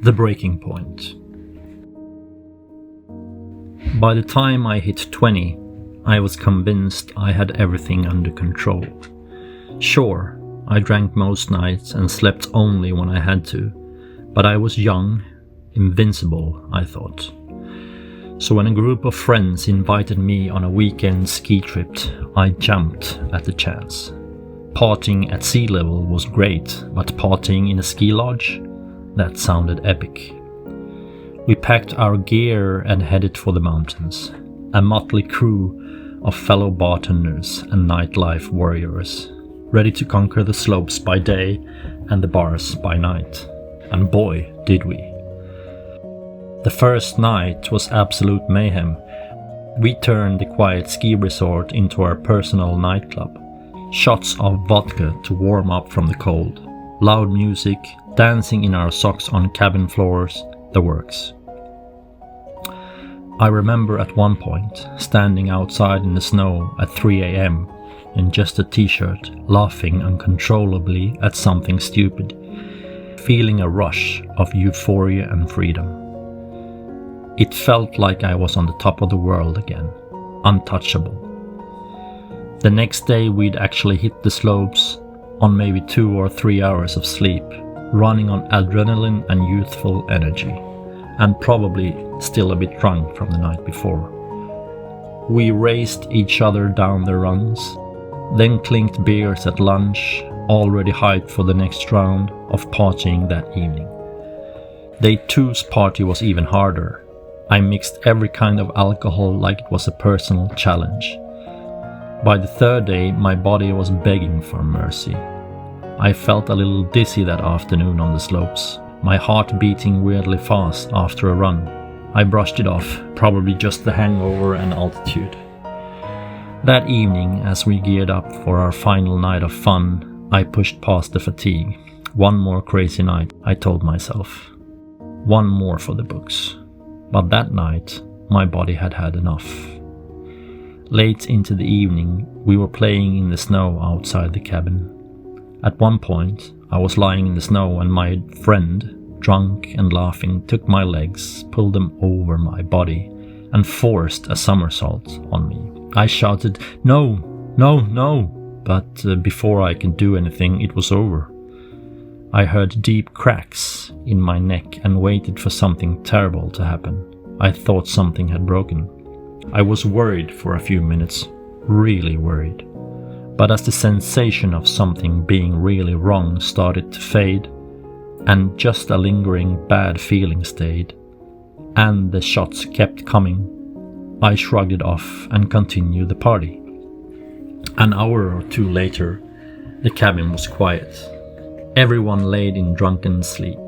The breaking point. By the time I hit 20, I was convinced I had everything under control. Sure, I drank most nights and slept only when I had to, but I was young, invincible, I thought. So when a group of friends invited me on a weekend ski trip, I jumped at the chance. Partying at sea level was great, but partying in a ski lodge? That sounded epic. We packed our gear and headed for the mountains, a motley crew of fellow bartenders and nightlife warriors, ready to conquer the slopes by day and the bars by night. And boy, did we. The first night was absolute mayhem. We turned the quiet ski resort into our personal nightclub. Shots of vodka to warm up from the cold, loud music, dancing in our socks on cabin floors, the works. I remember at one point standing outside in the snow at 3 a.m. in just a t-shirt, laughing uncontrollably at something stupid, feeling a rush of euphoria and freedom. It felt like I was on the top of the world again, untouchable. The next day we'd actually hit the slopes on maybe 2 or 3 hours of sleep, running on adrenaline and youthful energy, and probably still a bit drunk from the night before. We raced each other down the runs, then clinked beers at lunch, already hyped for the next round of partying that evening. Day 2's party was even harder. I mixed every kind of alcohol like it was a personal challenge. By the third day, my body was begging for mercy. I felt a little dizzy that afternoon on the slopes, my heart beating weirdly fast after a run. I brushed it off, probably just the hangover and altitude. That evening, as we geared up for our final night of fun, I pushed past the fatigue. One more crazy night, I told myself. One more for the books. But that night, my body had had enough. Late into the evening, we were playing in the snow outside the cabin. At one point, I was lying in the snow and my friend, drunk and laughing, took my legs, pulled them over my body, and forced a somersault on me. I shouted, "No, no, no!" But before I could do anything, it was over. I heard deep cracks in my neck and waited for something terrible to happen. I thought something had broken. I was worried for a few minutes, really worried. But as the sensation of something being really wrong started to fade, and just a lingering bad feeling stayed, and the shots kept coming, I shrugged it off and continued the party. An hour or two later, the cabin was quiet. Everyone laid in drunken sleep.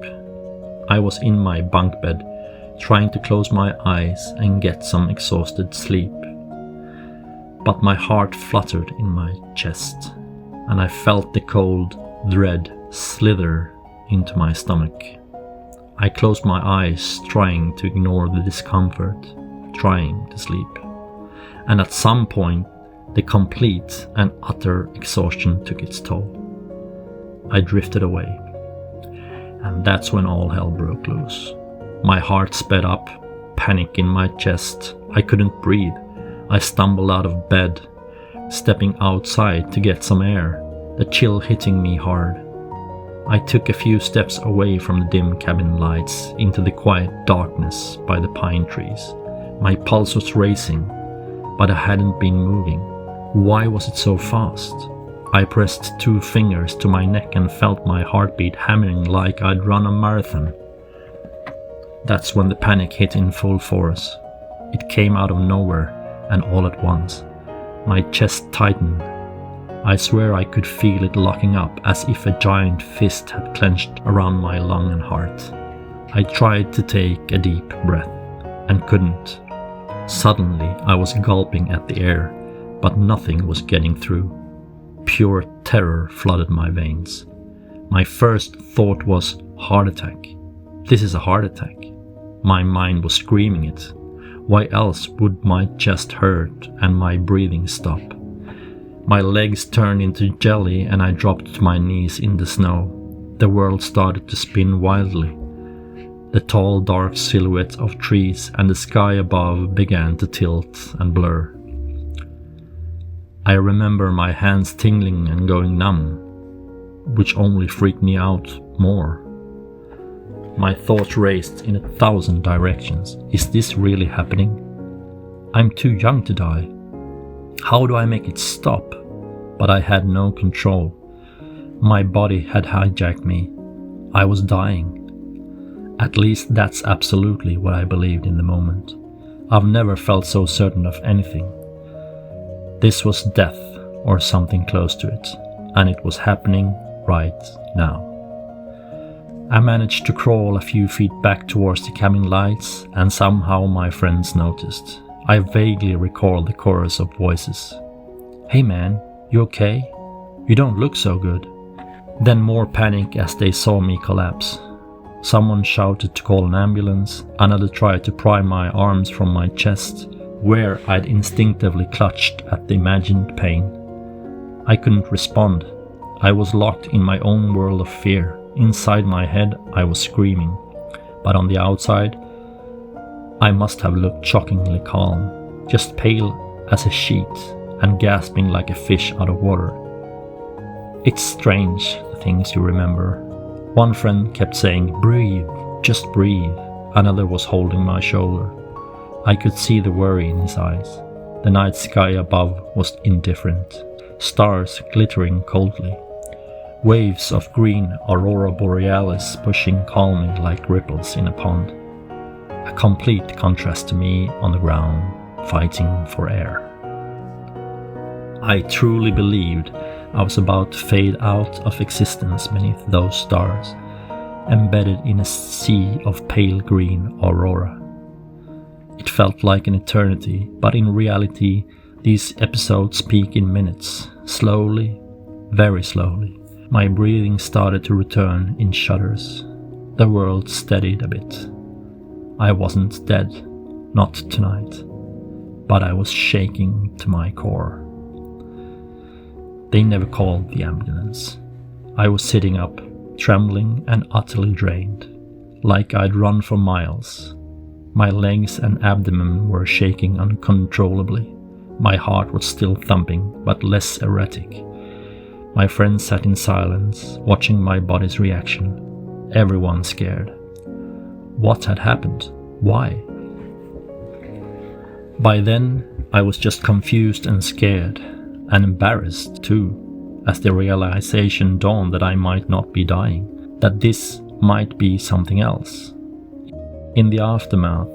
I was in my bunk bed, trying to close my eyes and get some exhausted sleep. But my heart fluttered in my chest, and I felt the cold dread slither into my stomach. I closed my eyes, trying to ignore the discomfort, trying to sleep. And at some point, the complete and utter exhaustion took its toll. I drifted away. And that's when all hell broke loose. My heart sped up, panic in my chest. I couldn't breathe. I stumbled out of bed, stepping outside to get some air, the chill hitting me hard. I took a few steps away from the dim cabin lights into the quiet darkness by the pine trees. My pulse was racing, but I hadn't been moving. Why was it so fast? I pressed 2 fingers to my neck and felt my heartbeat hammering like I'd run a marathon. That's when the panic hit in full force. It came out of nowhere and all at once. My chest tightened. I swear I could feel it locking up as if a giant fist had clenched around my lung and heart. I tried to take a deep breath and couldn't. Suddenly I was gulping at the air, but nothing was getting through. Pure terror flooded my veins. My first thought was heart attack. This is a heart attack. My mind was screaming it. Why else would my chest hurt and my breathing stop? My legs turned into jelly and I dropped to my knees in the snow. The world started to spin wildly. The tall dark silhouette of trees and the sky above began to tilt and blur. I remember my hands tingling and going numb, which only freaked me out more. My thoughts raced in 1,000 directions. Is this really happening? I'm too young to die. How do I make it stop? But I had no control. My body had hijacked me. I was dying. At least that's absolutely what I believed in the moment. I've never felt so certain of anything. This was death, or something close to it, and it was happening right now. I managed to crawl a few feet back towards the cabin lights, and somehow my friends noticed. I vaguely recall the chorus of voices. "Hey man, you okay? You don't look so good." Then more panic as they saw me collapse. Someone shouted to call an ambulance, another tried to pry my arms from my chest, where I'd instinctively clutched at the imagined pain. I couldn't respond. I was locked in my own world of fear. Inside my head I was screaming, but on the outside I must have looked shockingly calm, just pale as a sheet and gasping like a fish out of water. It's strange, the things you remember. One friend kept saying, "Breathe, just breathe." Another was holding my shoulder. I could see the worry in his eyes. The night sky above was indifferent, stars glittering coldly. Waves of green aurora borealis pushing calmly like ripples in a pond. A complete contrast to me on the ground, fighting for air. I truly believed I was about to fade out of existence beneath those stars, embedded in a sea of pale green aurora. It felt like an eternity, but in reality, these episodes peak in minutes. Slowly, very slowly, my breathing started to return in shudders. The world steadied a bit. I wasn't dead, not tonight, but I was shaking to my core. They never called the ambulance. I was sitting up, trembling and utterly drained, like I'd run for miles. My legs and abdomen were shaking uncontrollably. My heart was still thumping, but less erratic. My friends sat in silence, watching my body's reaction. Everyone scared. What had happened? Why? By then, I was just confused and scared, and embarrassed too, as the realization dawned that I might not be dying, that this might be something else. In the aftermath,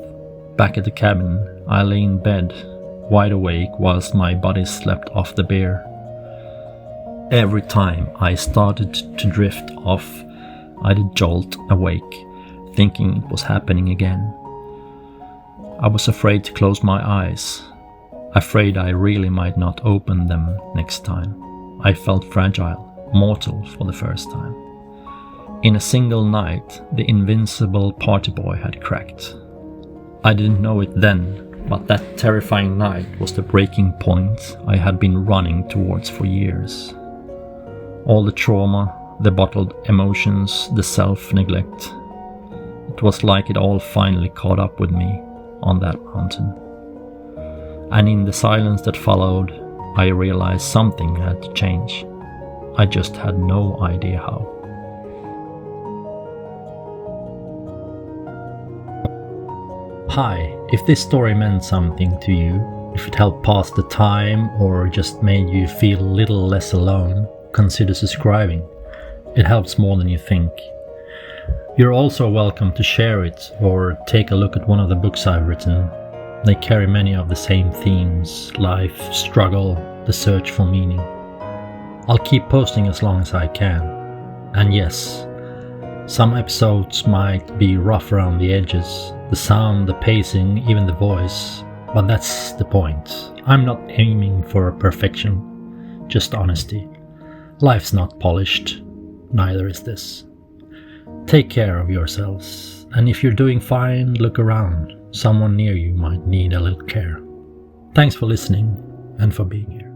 back at the cabin, I lay in bed, wide awake whilst my body slept off the beer. Every time I started to drift off, I'd jolt awake, thinking it was happening again. I was afraid to close my eyes, afraid I really might not open them next time. I felt fragile, mortal for the first time. In a single night, the invincible party boy had cracked. I didn't know it then, but that terrifying night was the breaking point I had been running towards for years. All the trauma, the bottled emotions, the self-neglect. It was like it all finally caught up with me on that mountain. And in the silence that followed, I realized something had to change. I just had no idea how. Hi, if this story meant something to you, if it helped pass the time or just made you feel a little less alone, consider subscribing. It helps more than you think. You're also welcome to share it or take a look at one of the books I've written. They carry many of the same themes: life, struggle, the search for meaning. I'll keep posting as long as I can. And yes, some episodes might be rough around the edges, the sound, the pacing, even the voice, but that's the point. I'm not aiming for perfection, just honesty. Life's not polished, neither is this. Take care of yourselves, and if you're doing fine, look around. Someone near you might need a little care. Thanks for listening and for being here.